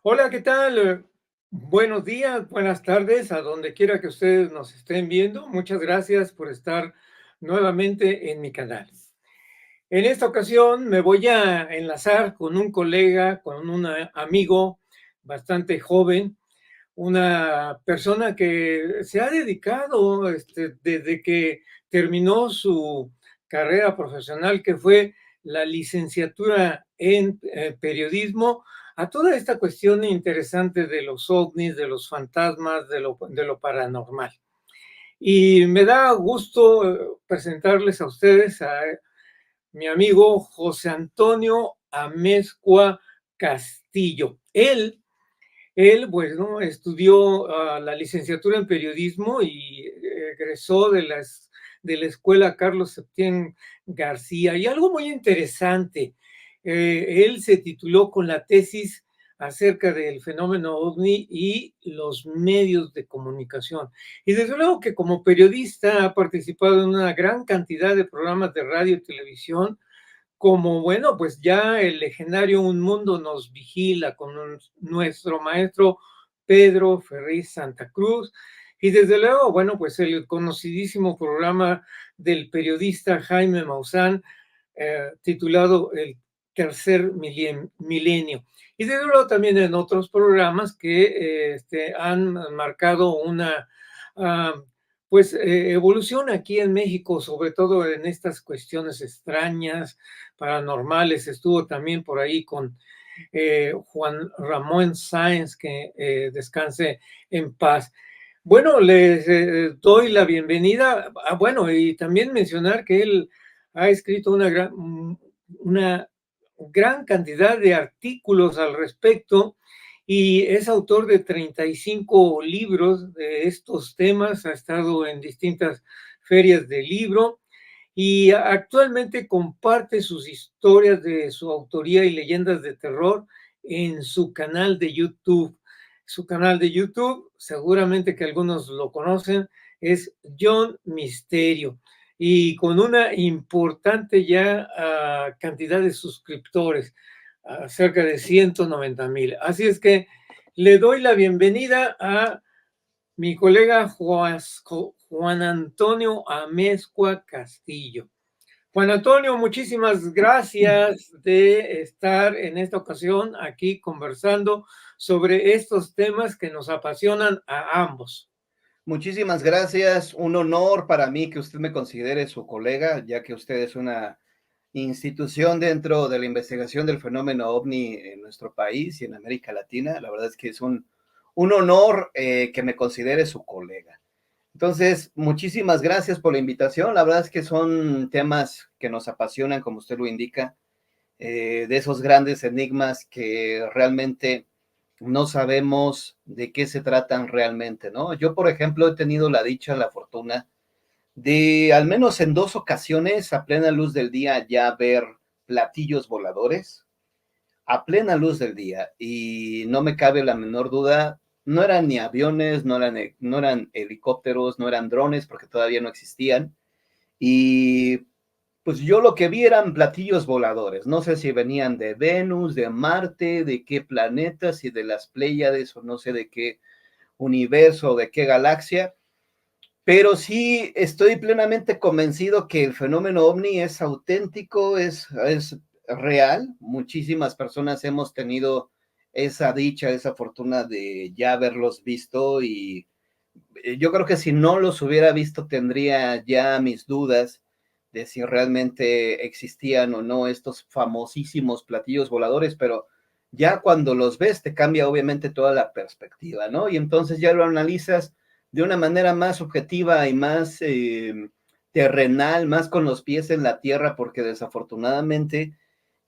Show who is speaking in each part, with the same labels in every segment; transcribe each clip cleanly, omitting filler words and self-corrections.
Speaker 1: Hola, ¿qué tal? Buenos días, buenas tardes, a donde quiera que ustedes nos estén viendo. Muchas gracias por estar nuevamente en mi canal. En esta ocasión me voy a enlazar con un colega, con un amigo bastante joven, una persona que se ha dedicado desde que terminó su carrera profesional, que fue la licenciatura en periodismo, a toda esta cuestión interesante de los ovnis, de los fantasmas, de lo paranormal. Y me da gusto presentarles a ustedes a mi amigo José Antonio Amezcua Castillo. Él, bueno, estudió la licenciatura en periodismo y egresó de la escuela Carlos Septién García. Y algo muy interesante, él se tituló con la tesis acerca del fenómeno OVNI y los medios de comunicación. Y desde luego que como periodista ha participado en una gran cantidad de programas de radio y televisión, como bueno, pues ya el legendario Un Mundo Nos Vigila con nuestro maestro Pedro Ferriz Santa Cruz, y desde luego, bueno, pues el conocidísimo programa del periodista Jaime Maussan, titulado El Tercer Milenio. Y desde luego también en otros programas que han marcado una evolución aquí en México, sobre todo en estas cuestiones extrañas, paranormales. Estuvo también por ahí con Juan Ramón Sáenz, que descanse en paz. Bueno, les doy la bienvenida. Bueno, y también mencionar que él ha escrito una gran cantidad de artículos al respecto y es autor de 35 libros de estos temas. Ha estado en distintas ferias de libro y actualmente comparte sus historias de su autoría y leyendas de terror en su canal de YouTube. Su canal de YouTube, seguramente que algunos lo conocen, es John Misterio, y con una importante ya cantidad de suscriptores, cerca de 190,000. Así es que le doy la bienvenida a mi colega Juan Antonio Amezcua Castillo. Juan Antonio, muchísimas gracias de estar en esta ocasión aquí conversando sobre estos temas que nos apasionan a ambos.
Speaker 2: Muchísimas gracias. Un honor para mí que usted me considere su colega, ya que usted es una institución dentro de la investigación del fenómeno ovni en nuestro país y en América Latina. La verdad es que es un honor que me considere su colega. Entonces, muchísimas gracias por la invitación. La verdad es que son temas que nos apasionan, como usted lo indica, de esos grandes enigmas que realmente no sabemos de qué se tratan realmente, ¿no? Yo, por ejemplo, he tenido la dicha, la fortuna de al menos en 2 ocasiones a plena luz del día ya ver platillos voladores a plena luz del día, y no me cabe la menor duda, no eran ni aviones, no eran helicópteros, no eran drones porque todavía no existían, y pues yo lo que vi eran platillos voladores. No sé si venían de Venus, de Marte, de qué planetas, y de las Pléyades o no sé de qué universo, de qué galaxia, pero sí estoy plenamente convencido que el fenómeno ovni es auténtico, es real. Muchísimas personas hemos tenido esa dicha, esa fortuna de ya haberlos visto, y yo creo que si no los hubiera visto tendría ya mis dudas de si realmente existían o no estos famosísimos platillos voladores, pero ya cuando los ves te cambia obviamente toda la perspectiva, ¿no? Y entonces ya lo analizas de una manera más objetiva y más terrenal, más con los pies en la tierra, porque desafortunadamente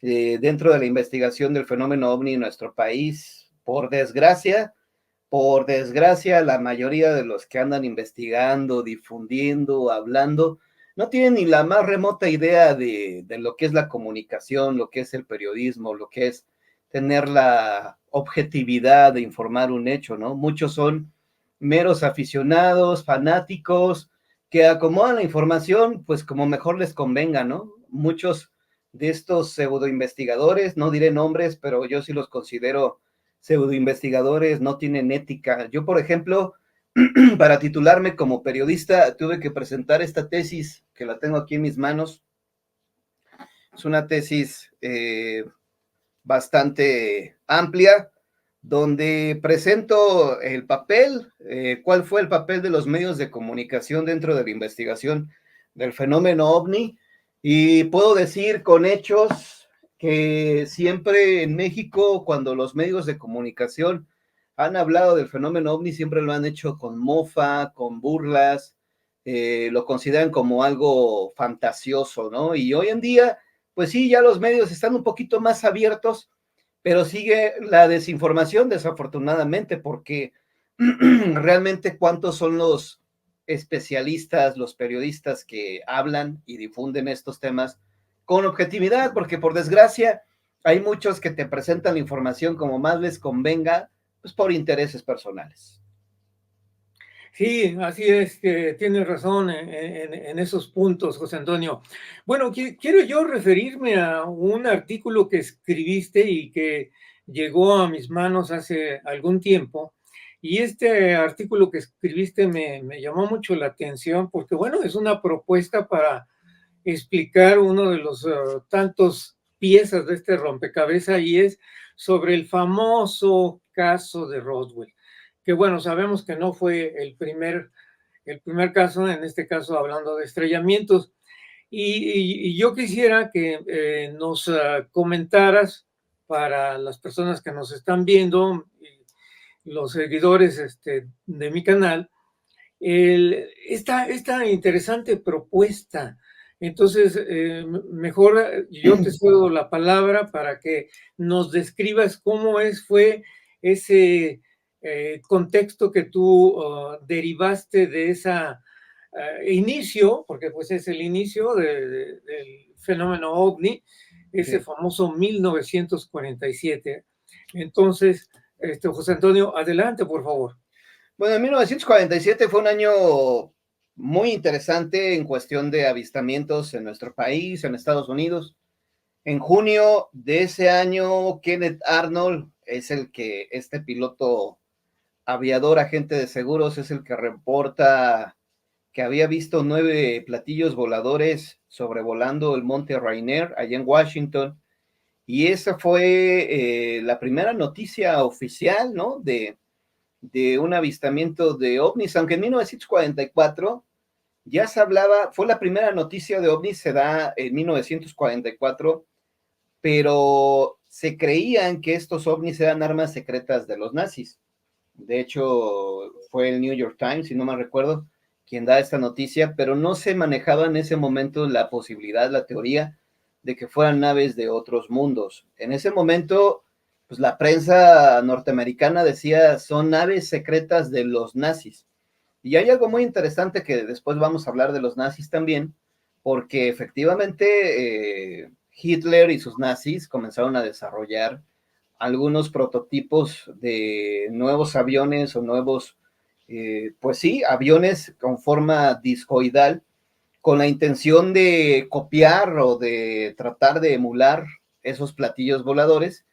Speaker 2: dentro de la investigación del fenómeno ovni en nuestro país, por desgracia, la mayoría de los que andan investigando, difundiendo, hablando, no tienen ni la más remota idea de lo que es la comunicación, lo que es el periodismo, lo que es tener la objetividad de informar un hecho, ¿no? Muchos son meros aficionados, fanáticos, que acomodan la información, pues como mejor les convenga, ¿no? Muchos de estos pseudo investigadores, no diré nombres, pero yo sí los considero pseudoinvestigadores no tienen ética. Yo, por ejemplo, para titularme como periodista, tuve que presentar esta tesis, que la tengo aquí en mis manos. Es una tesis bastante amplia, donde presento el papel, cuál fue el papel de los medios de comunicación dentro de la investigación del fenómeno OVNI, y puedo decir con hechos que siempre en México, cuando los medios de comunicación han hablado del fenómeno OVNI, siempre lo han hecho con mofa, con burlas, lo consideran como algo fantasioso, ¿no? Y hoy en día, pues sí, ya los medios están un poquito más abiertos, pero sigue la desinformación, desafortunadamente, porque realmente cuántos son los especialistas, los periodistas que hablan y difunden estos temas con objetividad, porque por desgracia hay muchos que te presentan la información como más les convenga, pues por intereses personales.
Speaker 1: Sí, así es, que tienes razón en esos puntos, José Antonio. Bueno, quiero yo referirme a un artículo que escribiste y que llegó a mis manos hace algún tiempo. Y este artículo que escribiste me llamó mucho la atención porque, bueno, es una propuesta para explicar uno de los tantos piezas de este rompecabezas, y es sobre el famoso caso de Roswell, que bueno, sabemos que no fue el primer caso, en este caso hablando de estrellamientos. Y yo quisiera que nos comentaras, para las personas que nos están viendo, y los seguidores de mi canal, esta interesante propuesta. Entonces, mejor yo te cedo la palabra para que nos describas cómo fue ese contexto que tú derivaste de esa inicio, porque pues es el inicio del fenómeno OVNI, ese
Speaker 2: Sí.
Speaker 1: famoso 1947. Entonces, José Antonio, adelante, por favor.
Speaker 2: Bueno, en 1947 fue un año muy interesante en cuestión de avistamientos en nuestro país, en Estados Unidos. En junio de ese año, Kenneth Arnold es este piloto aviador, agente de seguros, es el que reporta que había visto 9 platillos voladores sobrevolando el monte Rainier, allá en Washington, y esa fue la primera noticia oficial, ¿no?, de un avistamiento de ovnis, aunque en 1944 ya se hablaba, fue la primera noticia de ovnis, se da en 1944, pero se creían que estos ovnis eran armas secretas de los nazis. De hecho, fue el New York Times, si no me recuerdo, quien da esta noticia, pero no se manejaba en ese momento la posibilidad, la teoría de que fueran naves de otros mundos. En ese momento, pues la prensa norteamericana decía, son naves secretas de los nazis. Y hay algo muy interesante que después vamos a hablar de los nazis también, porque efectivamente Hitler y sus nazis comenzaron a desarrollar algunos prototipos de nuevos aviones o nuevos, pues sí, aviones con forma discoidal, con la intención de copiar o de tratar de emular esos platillos voladores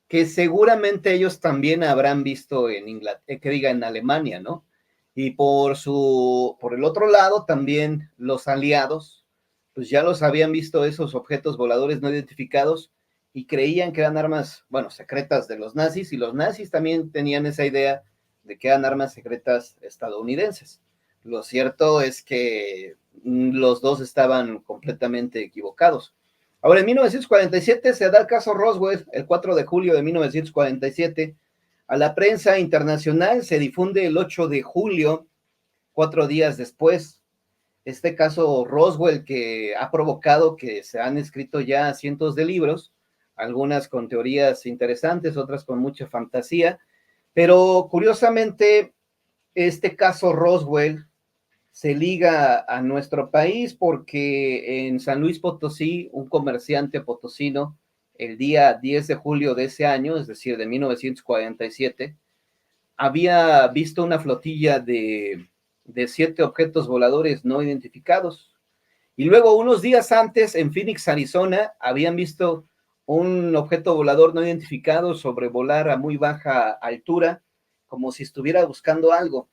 Speaker 2: que seguramente ellos también habrán visto en Inglaterra, que diga en Alemania, ¿no? Y por el otro lado también los aliados, pues ya los habían visto esos objetos voladores no identificados y creían que eran armas, bueno, secretas de los nazis, y los nazis también tenían esa idea de que eran armas secretas estadounidenses. Lo cierto es que los dos estaban completamente equivocados. Ahora, en 1947 se da el caso Roswell, el 4 de julio de 1947. A la prensa internacional se difunde el 8 de julio, 4 días después. Este caso Roswell, que ha provocado que se han escrito ya cientos de libros, algunas con teorías interesantes, otras con mucha fantasía, pero curiosamente este caso Roswell se liga a nuestro país porque en San Luis Potosí, un comerciante potosino, el día 10 de julio de ese año, es decir, de 1947, había visto una flotilla de 7 objetos voladores no identificados. Y luego, unos días antes, en Phoenix, Arizona, habían visto un objeto volador no identificado sobrevolar a muy baja altura, como si estuviera buscando algo.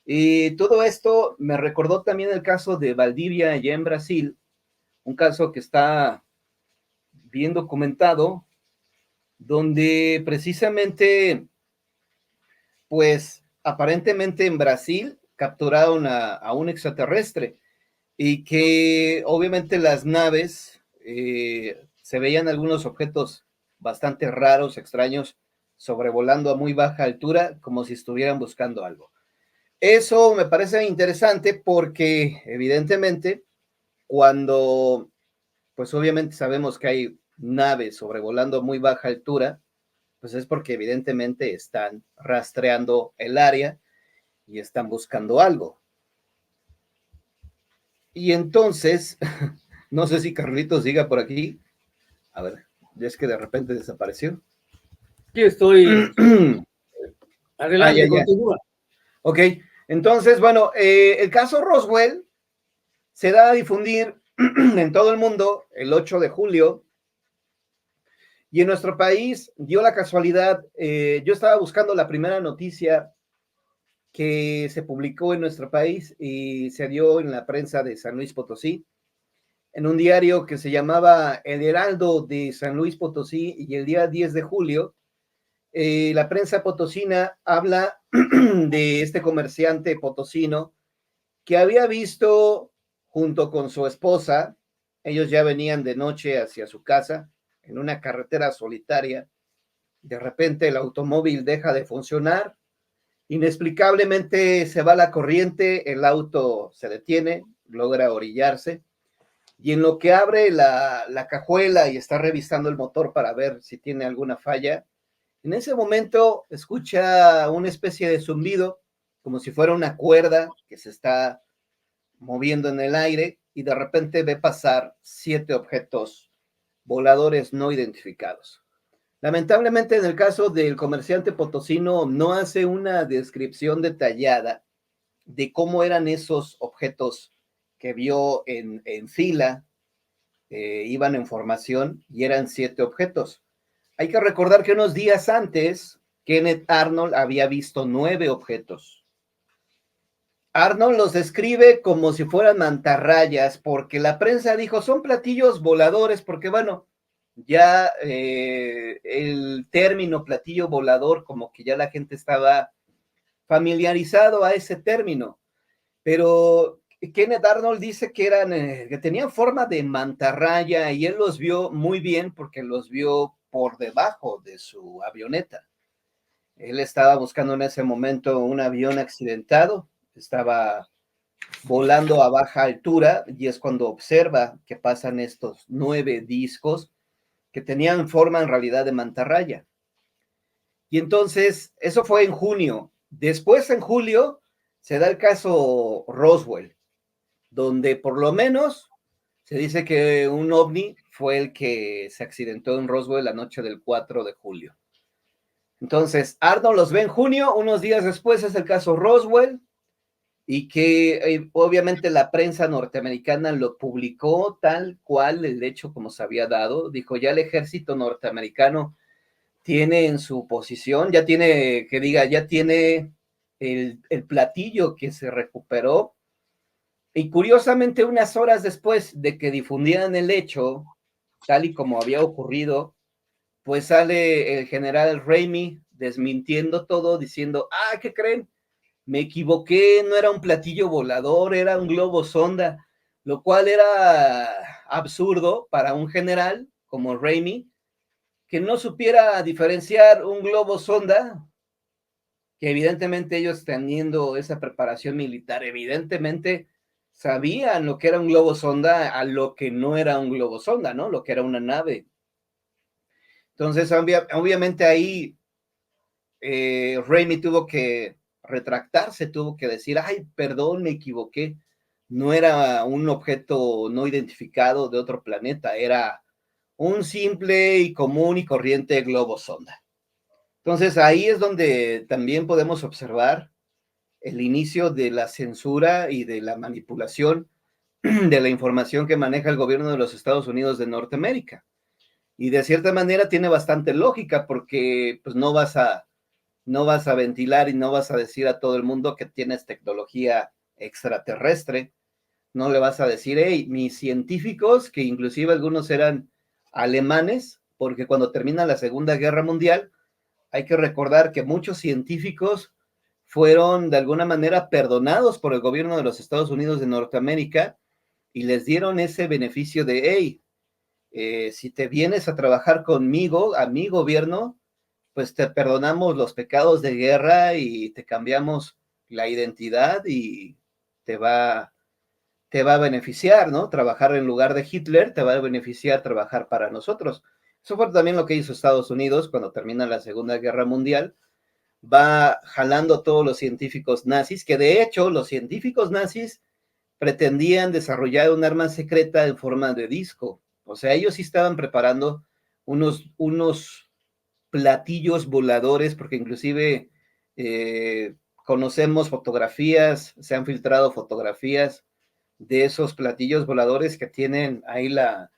Speaker 2: Y todo esto me recordó también el caso de Valdivia, allá en Brasil, un caso que está bien documentado, donde precisamente, pues aparentemente en Brasil capturaron a un extraterrestre y que obviamente las naves se veían algunos objetos bastante raros, extraños, sobrevolando a muy baja altura, como si estuvieran buscando algo. Eso me parece interesante porque evidentemente cuando, pues obviamente sabemos que hay naves sobrevolando a muy baja altura, pues es porque evidentemente están rastreando el área y están buscando algo. Y entonces, no sé si Carlitos siga por aquí. A ver, es que de repente desapareció.
Speaker 1: Aquí estoy.
Speaker 2: Ya,
Speaker 1: Adelante,
Speaker 2: ya.
Speaker 1: continúa.
Speaker 2: Ok, entonces, bueno, el caso Roswell se da a difundir en todo el mundo el 8 de julio y en nuestro país dio la casualidad, yo estaba buscando la primera noticia que se publicó en nuestro país y se dio en la prensa de San Luis Potosí, en un diario que se llamaba El Heraldo de San Luis Potosí, y el día 10 de julio, la prensa potosina habla de este comerciante potosino que había visto junto con su esposa, ellos ya venían de noche hacia su casa, en una carretera solitaria, de repente el automóvil deja de funcionar, inexplicablemente se va la corriente, el auto se detiene, logra orillarse, y en lo que abre la cajuela y está revisando el motor para ver si tiene alguna falla, en ese momento escucha una especie de zumbido, como si fuera una cuerda que se está moviendo en el aire, y de repente ve pasar 7 objetos voladores no identificados. Lamentablemente, en el caso del comerciante potosino, no hace una descripción detallada de cómo eran esos objetos que vio en fila, iban en formación y eran 7 objetos. Hay que recordar que unos días antes, Kenneth Arnold había visto 9 objetos. Arnold los describe como si fueran mantarrayas, porque la prensa dijo son platillos voladores, porque bueno, ya el término platillo volador, como que ya la gente estaba familiarizado a ese término, pero Kenneth Arnold dice que eran, que tenían forma de mantarraya y él los vio muy bien porque los vio por debajo de su avioneta. Él estaba buscando en ese momento un avión accidentado, estaba volando a baja altura y es cuando observa que pasan estos 9 discos que tenían forma en realidad de mantarraya. Y entonces, eso fue en junio. Después, en julio, se da el caso Roswell, donde por lo menos se dice que un ovni fue el que se accidentó en Roswell la noche del 4 de julio. Entonces, Arnold los ve en junio, unos días después es el caso Roswell, y que obviamente la prensa norteamericana lo publicó tal cual el hecho como se había dado. Dijo, ya el ejército norteamericano tiene en su posición, ya tiene, que diga, ya tiene el platillo que se recuperó. Y curiosamente, unas horas después de que difundieran el hecho, tal y como había ocurrido, pues sale el general Ramey desmintiendo todo, diciendo, ¿qué creen? Me equivoqué, no era un platillo volador, era un globo sonda, lo cual era absurdo para un general como Ramey, que no supiera diferenciar un globo sonda, que evidentemente ellos teniendo esa preparación militar, evidentemente sabían lo que era un globo sonda a lo que no era un globo sonda, ¿no? Lo que era una nave. Entonces, obviamente ahí Raimi tuvo que retractarse, tuvo que decir, ay, perdón, me equivoqué, no era un objeto no identificado de otro planeta, era un simple y común y corriente globo sonda. Entonces ahí es donde también podemos observar el inicio de la censura y de la manipulación de la información que maneja el gobierno de los Estados Unidos de Norteamérica. Y de cierta manera tiene bastante lógica porque pues no vas a ventilar y no vas a decir a todo el mundo que tienes tecnología extraterrestre. No le vas a decir, hey, mis científicos, que inclusive algunos eran alemanes, porque cuando termina la Segunda Guerra Mundial, hay que recordar que muchos científicos fueron de alguna manera perdonados por el gobierno de los Estados Unidos de Norteamérica y les dieron ese beneficio de, hey, si te vienes a trabajar conmigo, a mi gobierno, pues te perdonamos los pecados de guerra y te cambiamos la identidad y te va, te va a beneficiar, ¿no? Trabajar en lugar de Hitler te va a beneficiar trabajar para nosotros. Eso fue también lo que hizo Estados Unidos cuando termina la Segunda Guerra Mundial. Va jalando a todos los científicos nazis, que de hecho los científicos nazis pretendían desarrollar un arma secreta en forma de disco. O sea, ellos sí estaban preparando unos platillos voladores, porque inclusive conocemos fotografías, se han filtrado fotografías de esos platillos voladores que tienen ahí la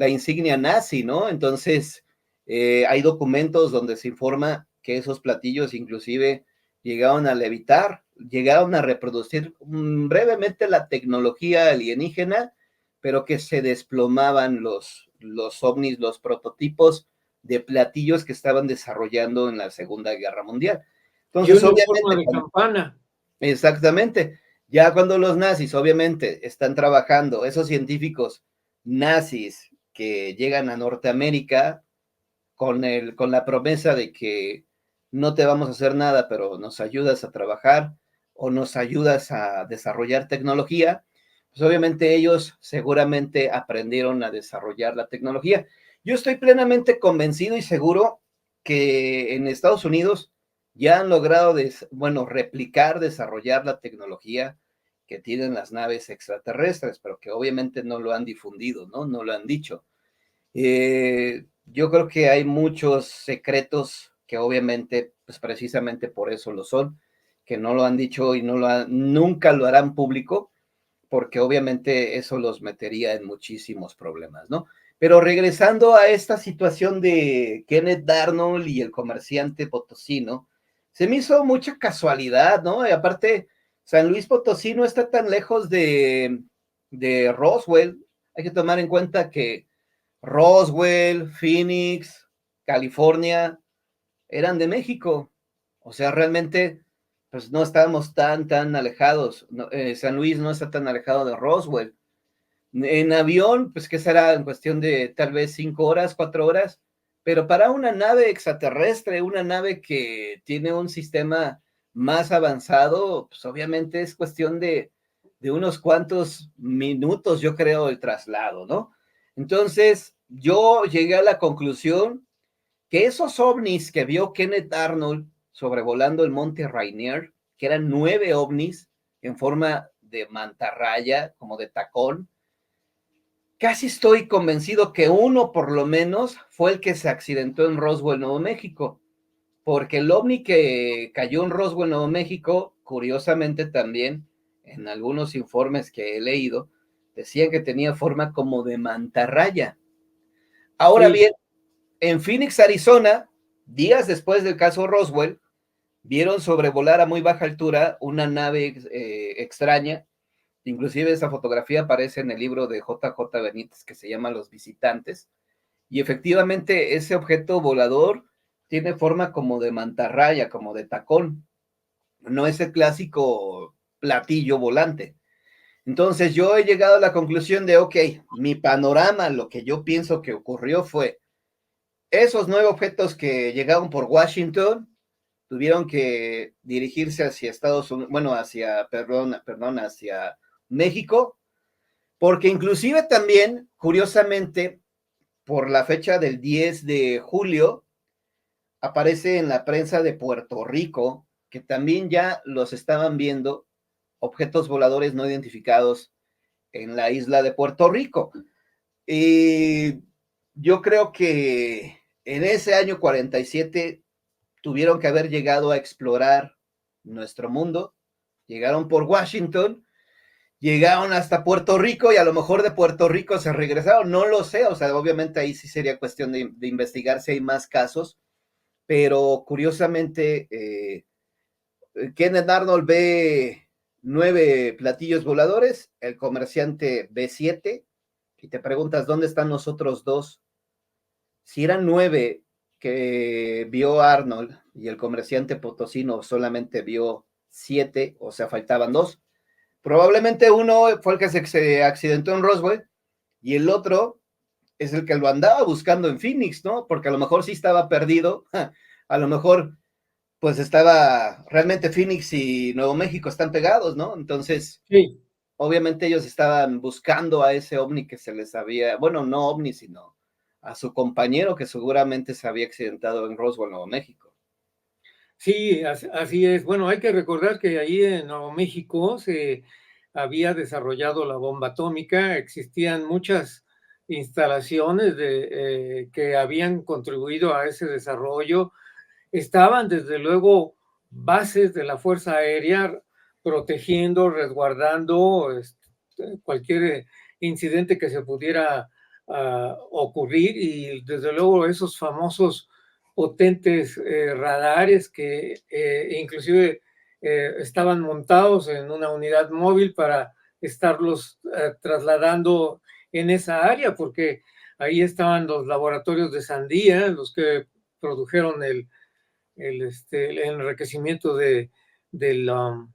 Speaker 2: insignia nazi, ¿no? Entonces, hay documentos donde se informa que esos platillos inclusive llegaron a levitar, llegaron a reproducir brevemente la tecnología alienígena, pero que se desplomaban los ovnis, los prototipos de platillos que estaban desarrollando en la Segunda Guerra Mundial.
Speaker 1: Y
Speaker 2: Entonces,
Speaker 1: uno en forma
Speaker 2: obviamente,
Speaker 1: de campana.
Speaker 2: exactamente, ya cuando los nazis obviamente están trabajando, esos científicos nazis que llegan a Norteamérica con la promesa de que no te vamos a hacer nada, pero nos ayudas a trabajar o nos ayudas a desarrollar tecnología, pues obviamente ellos seguramente aprendieron a desarrollar la tecnología. Yo estoy plenamente convencido y seguro que en Estados Unidos ya han logrado, bueno, replicar, desarrollar la tecnología que tienen las naves extraterrestres, pero que obviamente no lo han difundido, ¿no? No lo han dicho. Yo creo que hay muchos secretos que obviamente, pues precisamente por eso lo son, que no lo han dicho y nunca lo harán público, porque obviamente eso los metería en muchísimos problemas, ¿no? Pero regresando a esta situación de Kenneth Darnold y el comerciante potosino, se me hizo mucha casualidad, ¿no? Y aparte, San Luis Potosí no está tan lejos de Roswell. Hay que tomar en cuenta que Roswell, Phoenix, California, eran de México. O sea, realmente, pues no estábamos tan alejados. No, San Luis no está tan alejado de Roswell. En avión, pues que será en cuestión de tal vez 5 horas, 4 horas, pero para una nave extraterrestre, una nave que tiene un sistema más avanzado, pues obviamente es cuestión de unos cuantos minutos, yo creo, el traslado, ¿no? Entonces, yo llegué a la conclusión que esos ovnis que vio Kenneth Arnold sobrevolando el monte Rainier, que eran 9 ovnis en forma de mantarraya, como de tacón, casi estoy convencido que uno por lo menos fue el que se accidentó en Roswell, Nuevo México, porque el ovni que cayó en Roswell, Nuevo México, curiosamente también, en algunos informes que he leído, decían que tenía forma como de mantarraya. Ahora
Speaker 1: Sí.
Speaker 2: bien, en Phoenix, Arizona, días después del caso Roswell, vieron sobrevolar a muy baja altura una nave extraña. Inclusive esa fotografía aparece en el libro de JJ Benítez que se llama Los Visitantes. Y efectivamente ese objeto volador tiene forma como de mantarraya, como de tacón. No es el clásico platillo volante. Entonces yo he llegado a la conclusión de, ok, mi panorama, lo que yo pienso que ocurrió fue esos 9 objetos que llegaron por Washington tuvieron que dirigirse hacia Estados Unidos, bueno, hacia México, porque inclusive también, curiosamente, por la fecha del 10 de julio, aparece en la prensa de Puerto Rico que también ya los estaban viendo objetos voladores no identificados en la isla de Puerto Rico. Y yo creo que en ese año 47 tuvieron que haber llegado a explorar nuestro mundo, llegaron por Washington llegaron hasta Puerto Rico y a lo mejor de Puerto Rico se regresaron, no lo sé, o sea, obviamente ahí sí sería cuestión de investigar si hay más casos, pero curiosamente Kenneth Arnold ve 9 platillos voladores, el comerciante ve 7, y te preguntas dónde están los otros dos. Si eran 9 que vio Arnold y el comerciante potosino solamente vio 7, o sea, faltaban 2. Probablemente uno fue el que se accidentó en Roswell y el otro es el que lo andaba buscando en Phoenix, ¿no? Porque a lo mejor sí estaba perdido, a lo mejor pues estaba, realmente Phoenix y Nuevo México están pegados, ¿no? Entonces,
Speaker 1: Sí.
Speaker 2: obviamente ellos estaban buscando a ese ovni que se les había, bueno, no ovni, sino a su compañero que seguramente se había accidentado en Roswell, Nuevo México.
Speaker 1: Sí, así es. Bueno, hay que recordar que ahí en Nuevo México se había desarrollado la bomba atómica, existían muchas instalaciones que habían contribuido a ese desarrollo. Estaban desde luego bases de la Fuerza Aérea protegiendo, resguardando cualquier incidente que se pudiera ocurrir, y desde luego esos famosos potentes radares que inclusive estaban montados en una unidad móvil para estarlos trasladando en esa área, porque ahí estaban los laboratorios de Sandía, los que produjeron el enriquecimiento de lo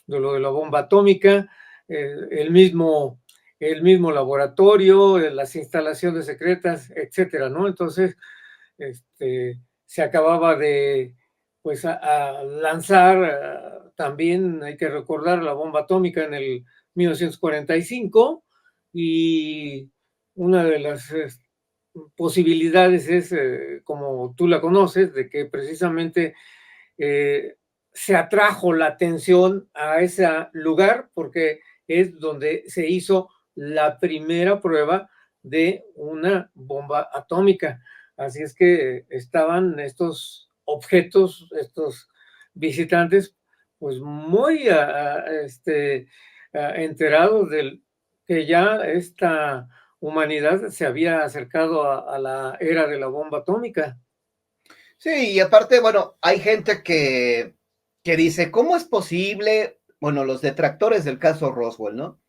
Speaker 1: de la bomba atómica, el mismo laboratorio, las instalaciones secretas, etcétera, ¿no? Entonces, se acababa de pues a lanzar, también hay que recordar la bomba atómica en el 1945, y una de las posibilidades es, como tú la conoces, de que precisamente eh, se atrajo la atención a ese lugar porque es donde se hizo la primera prueba de una bomba atómica. Así es que estaban estos objetos, estos visitantes, pues muy enterados del que ya esta humanidad se había acercado a la era de la bomba atómica.
Speaker 2: Sí, y aparte, bueno, hay gente que dice, ¿cómo es posible? Bueno, los detractores del caso Roswell, ¿no?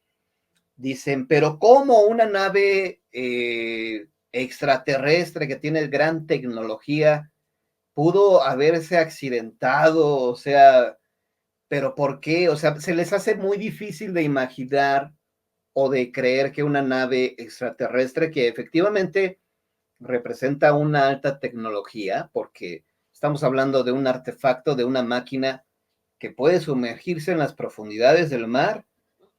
Speaker 2: Dicen, pero ¿cómo una nave extraterrestre que tiene gran tecnología pudo haberse accidentado? O sea, ¿pero por qué? O sea, se les hace muy difícil de imaginar o de creer que una nave extraterrestre que efectivamente representa una alta tecnología, porque estamos hablando de un artefacto, de una máquina que puede sumergirse en las profundidades del mar,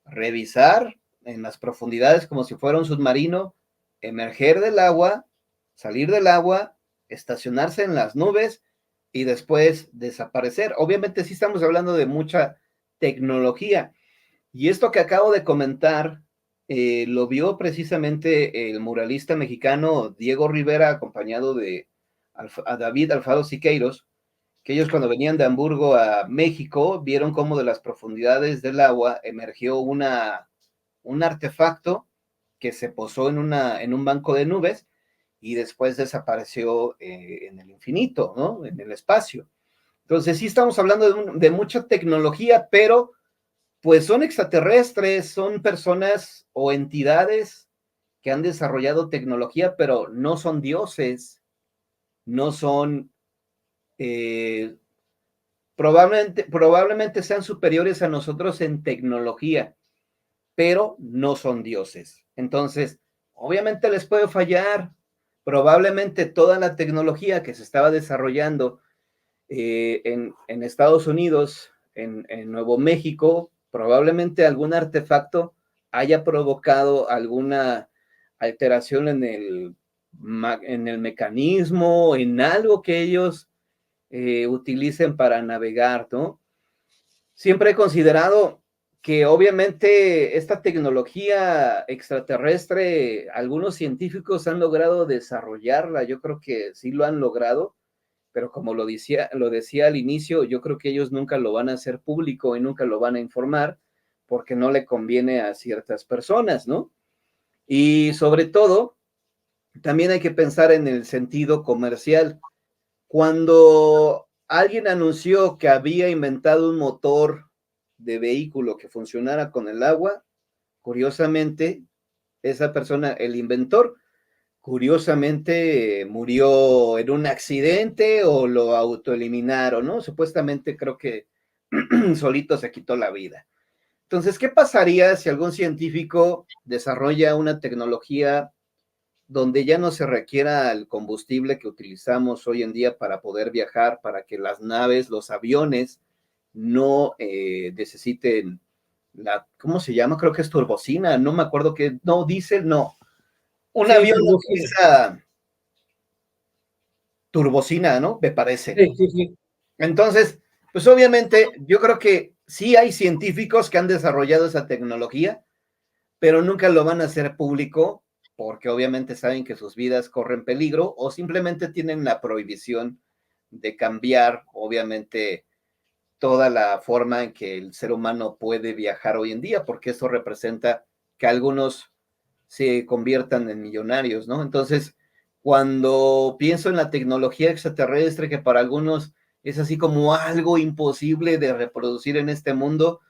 Speaker 2: revisar en las profundidades como si fuera un submarino, emerger del agua, salir del agua, estacionarse en las nubes y después desaparecer. Obviamente sí estamos hablando de mucha tecnología. Y esto que acabo de comentar lo vio precisamente el muralista mexicano Diego Rivera, acompañado de a David Alfaro Siqueiros, que ellos cuando venían de Hamburgo a México vieron cómo de las profundidades del agua emergió un artefacto que se posó en un banco de nubes y después desapareció en el infinito, ¿no? En el espacio. Entonces sí estamos hablando de mucha tecnología, pero pues son extraterrestres, son personas o entidades que han desarrollado tecnología, pero no son dioses, no son, eh, probablemente sean superiores a nosotros en tecnología, pero no son dioses. Entonces, obviamente les puede fallar, probablemente toda la tecnología que se estaba desarrollando en Estados Unidos, en Nuevo México, probablemente algún artefacto haya provocado alguna alteración en el mecanismo, en algo que ellos utilicen para navegar, ¿no? Siempre he considerado que obviamente esta tecnología extraterrestre, algunos científicos han logrado desarrollarla, yo creo que sí lo han logrado, pero como lo decía al inicio, yo creo que ellos nunca lo van a hacer público y nunca lo van a informar, porque no le conviene a ciertas personas, ¿no? Y sobre todo, también hay que pensar en el sentido comercial. Cuando alguien anunció que había inventado un motor de vehículo que funcionara con el agua, curiosamente, esa persona, el inventor, curiosamente murió en un accidente o lo autoeliminaron, ¿no? Supuestamente creo que solito se quitó la vida. Entonces, ¿qué pasaría si algún científico desarrolla una tecnología donde ya no se requiera el combustible que utilizamos hoy en día para poder viajar, para que las naves, los aviones no necesiten ¿cómo se llama? Creo que es turbocina, no me acuerdo qué, no, diésel, no. Un
Speaker 1: Sí,
Speaker 2: avión no
Speaker 1: turbocina.
Speaker 2: utiliza turbocina, ¿no? Me parece.
Speaker 1: Sí, sí, sí.
Speaker 2: Entonces, pues obviamente yo creo que sí hay científicos que han desarrollado esa tecnología, pero nunca lo van a hacer público porque obviamente saben que sus vidas corren peligro o simplemente tienen la prohibición de cambiar, obviamente, toda la forma en que el ser humano puede viajar hoy en día, porque eso representa que algunos se conviertan en millonarios, ¿no? Entonces, cuando pienso en la tecnología extraterrestre, que para algunos es así como algo imposible de reproducir en este mundo,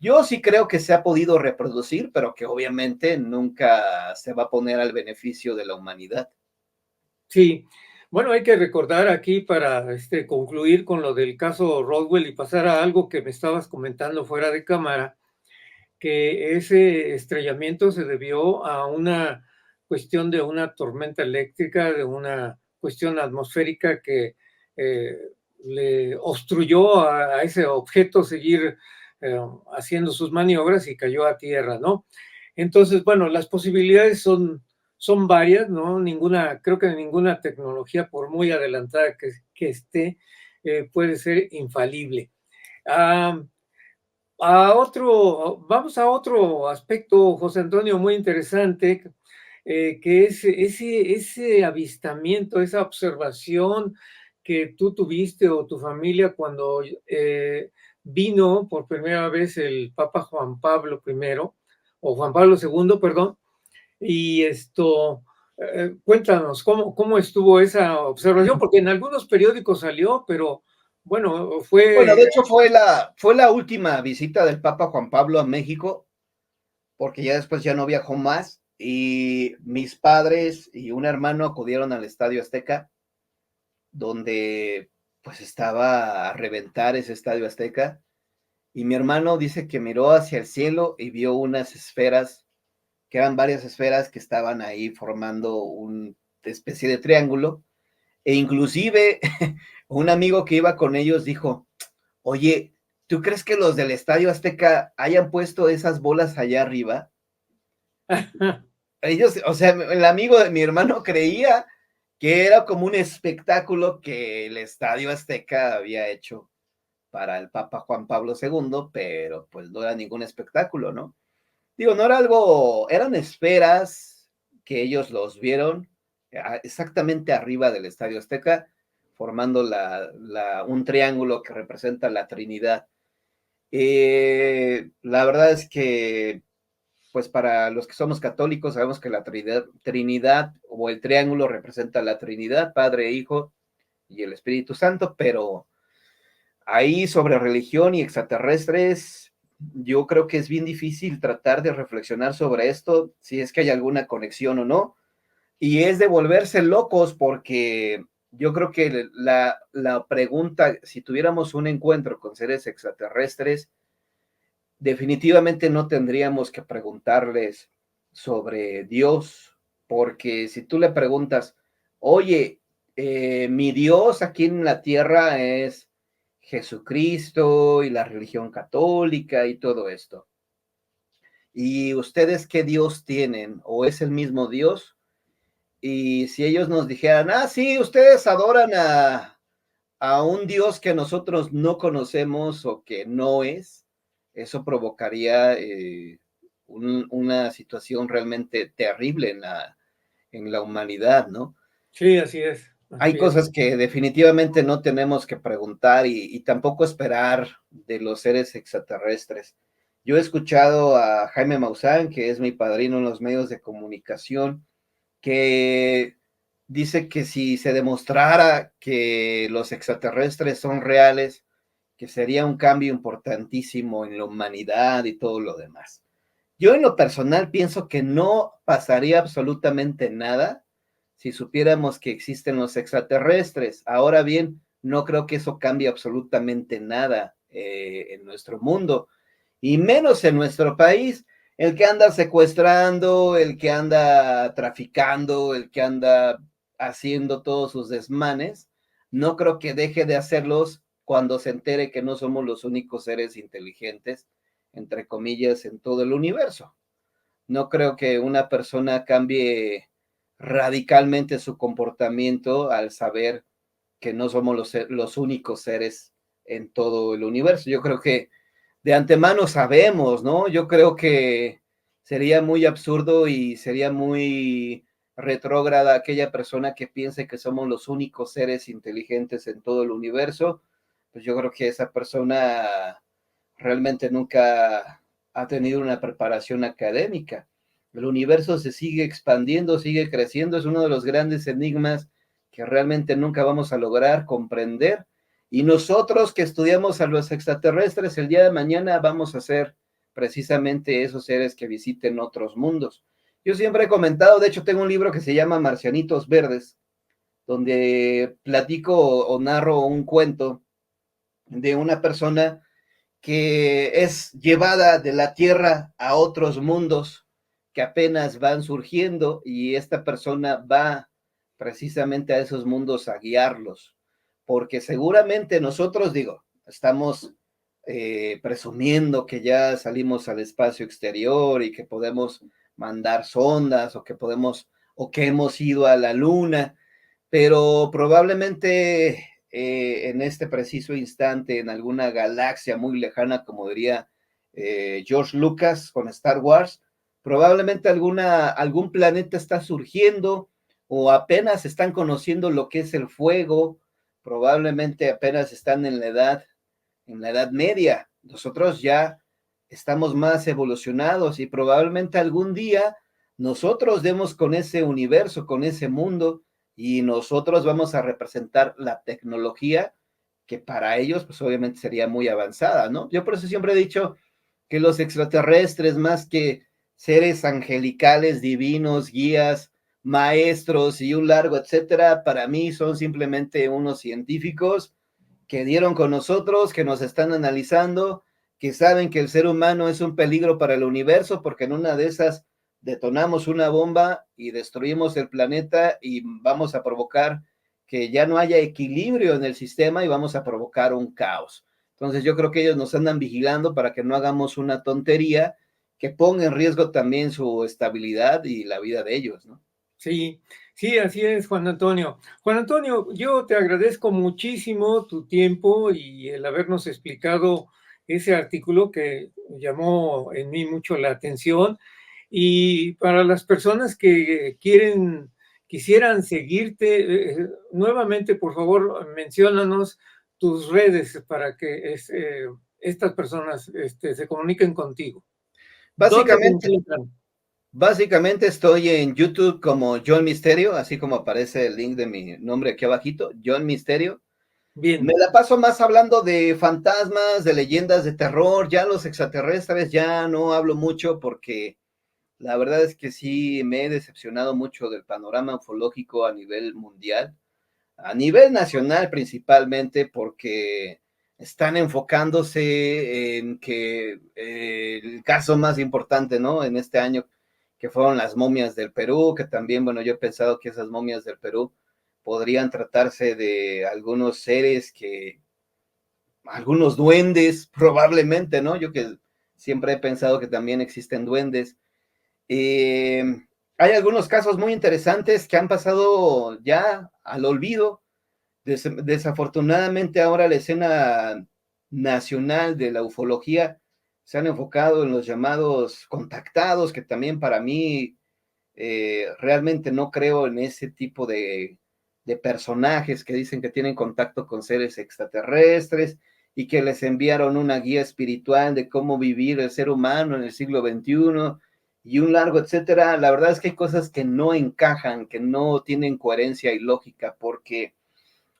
Speaker 2: yo sí creo que se ha podido reproducir, pero que obviamente nunca se va a poner al beneficio de la humanidad.
Speaker 1: Sí. Bueno, hay que recordar aquí para concluir con lo del caso Roswell y pasar a algo que me estabas comentando fuera de cámara, que ese estrellamiento se debió a una cuestión de una tormenta eléctrica, de una cuestión atmosférica que eh, le obstruyó a ese objeto seguir eh, haciendo sus maniobras y cayó a tierra, ¿no? Entonces, bueno, las posibilidades son varias, ¿no? Ninguna, creo que ninguna tecnología, por muy adelantada que esté, puede ser infalible. Ah, vamos a otro aspecto, José Antonio, muy interesante, que es ese avistamiento, esa observación que tú tuviste o tu familia cuando vino por primera vez el Papa Juan Pablo I, o Juan Pablo II, perdón, y cuéntanos, ¿cómo estuvo esa observación? Porque en algunos periódicos salió, pero bueno,
Speaker 2: Bueno,
Speaker 1: fue.
Speaker 2: de hecho fue la última visita del Papa Juan Pablo a México, porque ya después ya no viajó más, y mis padres y un hermano acudieron al Estadio Azteca, donde pues estaba a reventar ese Estadio Azteca, y mi hermano dice que miró hacia el cielo y vio unas esferas, que eran varias esferas que estaban ahí formando una especie de triángulo, e inclusive un amigo que iba con ellos dijo, oye, ¿tú crees que los del Estadio Azteca hayan puesto esas bolas allá arriba? Ellos, o sea, el amigo de mi hermano creía que era como un espectáculo que el Estadio Azteca había hecho para el Papa Juan Pablo II, pero pues no era ningún espectáculo, ¿no? Digo, no era algo, eran esferas que ellos los vieron exactamente arriba del Estadio Azteca, formando un triángulo que representa la Trinidad. La verdad es que, pues para los que somos católicos, sabemos que la Trinidad o el triángulo representa la Trinidad, Padre, Hijo y el Espíritu Santo, pero ahí sobre religión y extraterrestres, yo creo que es bien difícil tratar de reflexionar sobre esto, si es que hay alguna conexión o no, y es de volverse locos porque yo creo que la pregunta, si tuviéramos un encuentro con seres extraterrestres, definitivamente no tendríamos que preguntarles sobre Dios, porque si tú le preguntas, oye, mi Dios aquí en la tierra es Jesucristo y la religión católica y todo esto. ¿Y ustedes qué Dios tienen? ¿O es el mismo Dios? Y si ellos nos dijeran, ah, sí, ustedes adoran a un Dios que nosotros no conocemos o que no es, eso provocaría una situación realmente terrible en la humanidad, ¿no?
Speaker 1: Sí, así es,
Speaker 2: Hay
Speaker 1: así es.
Speaker 2: cosas que definitivamente no tenemos que preguntar y tampoco esperar de los seres extraterrestres. Yo he escuchado a Jaime Maussan, que es mi padrino en los medios de comunicación, que dice que si se demostrara que los extraterrestres son reales, que sería un cambio importantísimo en la humanidad y todo lo demás. Yo en lo personal pienso que no pasaría absolutamente nada si supiéramos que existen los extraterrestres. Ahora bien, no creo que eso cambie absolutamente nada en nuestro mundo, y menos en nuestro país. El que anda secuestrando, el que anda traficando, el que anda haciendo todos sus desmanes, no creo que deje de hacerlos cuando se entere que no somos los únicos seres inteligentes, entre comillas, en todo el universo. No creo que una persona cambie radicalmente su comportamiento al saber que no somos los únicos seres en todo el universo. Yo creo que de antemano sabemos, ¿no? Yo creo que sería muy absurdo y sería muy retrógrada aquella persona que piense que somos los únicos seres inteligentes en todo el universo. Pues yo creo que esa persona realmente nunca ha tenido una preparación académica. El universo se sigue expandiendo, sigue creciendo, es uno de los grandes enigmas que realmente nunca vamos a lograr comprender. Y nosotros que estudiamos a los extraterrestres, el día de mañana vamos a ser precisamente esos seres que visiten otros mundos. Yo siempre he comentado, de hecho tengo un libro que se llama Marcianitos Verdes, donde platico o narro un cuento de una persona que es llevada de la Tierra a otros mundos que apenas van surgiendo, y esta persona va precisamente a esos mundos a guiarlos, porque seguramente nosotros, digo, estamos presumiendo que ya salimos al espacio exterior y que podemos mandar sondas o que podemos o que hemos ido a la luna, pero probablemente en este preciso instante, en alguna galaxia muy lejana, como diría George Lucas con Star Wars, probablemente algún planeta está surgiendo o apenas están conociendo lo que es el fuego, probablemente apenas están en la edad media. Nosotros ya estamos más evolucionados y probablemente algún día nosotros demos con ese universo, con ese mundo, y nosotros vamos a representar la tecnología que para ellos pues obviamente sería muy avanzada, ¿no? Yo por eso siempre he dicho que los extraterrestres, más que seres angelicales, divinos, guías, maestros y un largo etcétera, para mí son simplemente unos científicos que dieron con nosotros, que nos están analizando, que saben que el ser humano es un peligro para el universo, porque en una de esas detonamos una bomba y destruimos el planeta y vamos a provocar que ya no haya equilibrio en el sistema y vamos a provocar un caos. Entonces yo creo que ellos nos andan vigilando para que no hagamos una tontería que ponga en riesgo también su estabilidad y la vida de ellos, ¿no?
Speaker 1: Sí, sí, así es, Juan Antonio. Juan Antonio, yo te agradezco muchísimo tu tiempo y el habernos explicado ese artículo que llamó en mí mucho la atención. Y para las personas que quisieran seguirte, nuevamente, por favor, menciónanos tus redes para que estas personas se comuniquen contigo. ¿Dónde te
Speaker 2: Básicamente,
Speaker 1: encuentran?
Speaker 2: Básicamente estoy en YouTube como John Misterio, así como aparece el link de mi nombre aquí abajito, John Misterio. Me
Speaker 1: Bien.
Speaker 2: la paso más hablando de fantasmas, de leyendas de terror, ya los extraterrestres ya no hablo mucho porque la verdad es que sí me he decepcionado mucho del panorama ufológico a nivel mundial, a nivel nacional principalmente, porque están enfocándose en que el caso más importante, ¿no? En este año, que fueron las momias del Perú, que también, bueno, yo he pensado que esas momias del Perú podrían tratarse de algunos seres algunos duendes, probablemente, ¿no? Yo que siempre he pensado que también existen duendes. Eh, Hay algunos casos muy interesantes que han pasado ya al olvido. Desafortunadamente ahora la escena nacional de la ufología se han enfocado en los llamados contactados, que también para mí realmente no creo en ese tipo de personajes que dicen que tienen contacto con seres extraterrestres y que les enviaron una guía espiritual de cómo vivir el ser humano en el siglo XXI y un largo etcétera. La verdad es que hay cosas que no encajan, que no tienen coherencia y lógica, porque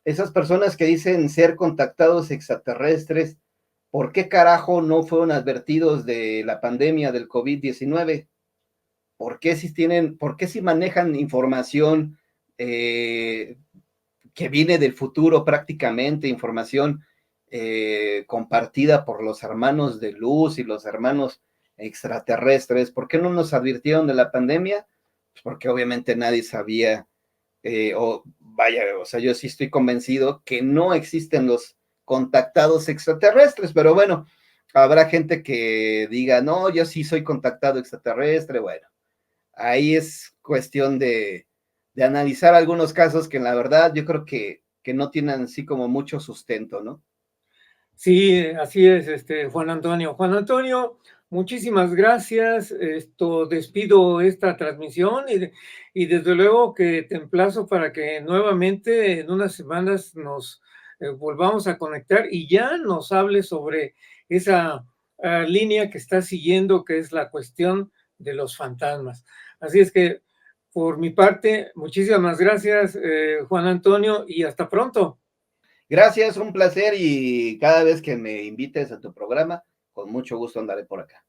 Speaker 2: esas personas que dicen ser contactados extraterrestres, ¿por qué carajo no fueron advertidos de la pandemia del COVID-19? ¿Por qué si manejan información que viene del futuro prácticamente, información compartida por los hermanos de luz y los hermanos extraterrestres? ¿Por qué no nos advirtieron de la pandemia? Pues porque obviamente nadie sabía, o sea, yo sí estoy convencido que no existen los contactados extraterrestres, pero bueno, habrá gente que diga, no, yo sí soy contactado extraterrestre. Bueno, ahí es cuestión de analizar algunos casos que la verdad yo creo que no tienen así como mucho sustento, ¿no?
Speaker 1: Sí, así es, Juan Antonio. Juan Antonio, muchísimas gracias. Despido esta transmisión y desde luego que te emplazo para que nuevamente en unas semanas nos volvamos a conectar y ya nos hables sobre esa línea que estás siguiendo, que es la cuestión de los fantasmas. Así es que, por mi parte, muchísimas gracias, Juan Antonio, y hasta pronto.
Speaker 2: Gracias, un placer y cada vez que me invites a tu programa, con mucho gusto andaré por acá.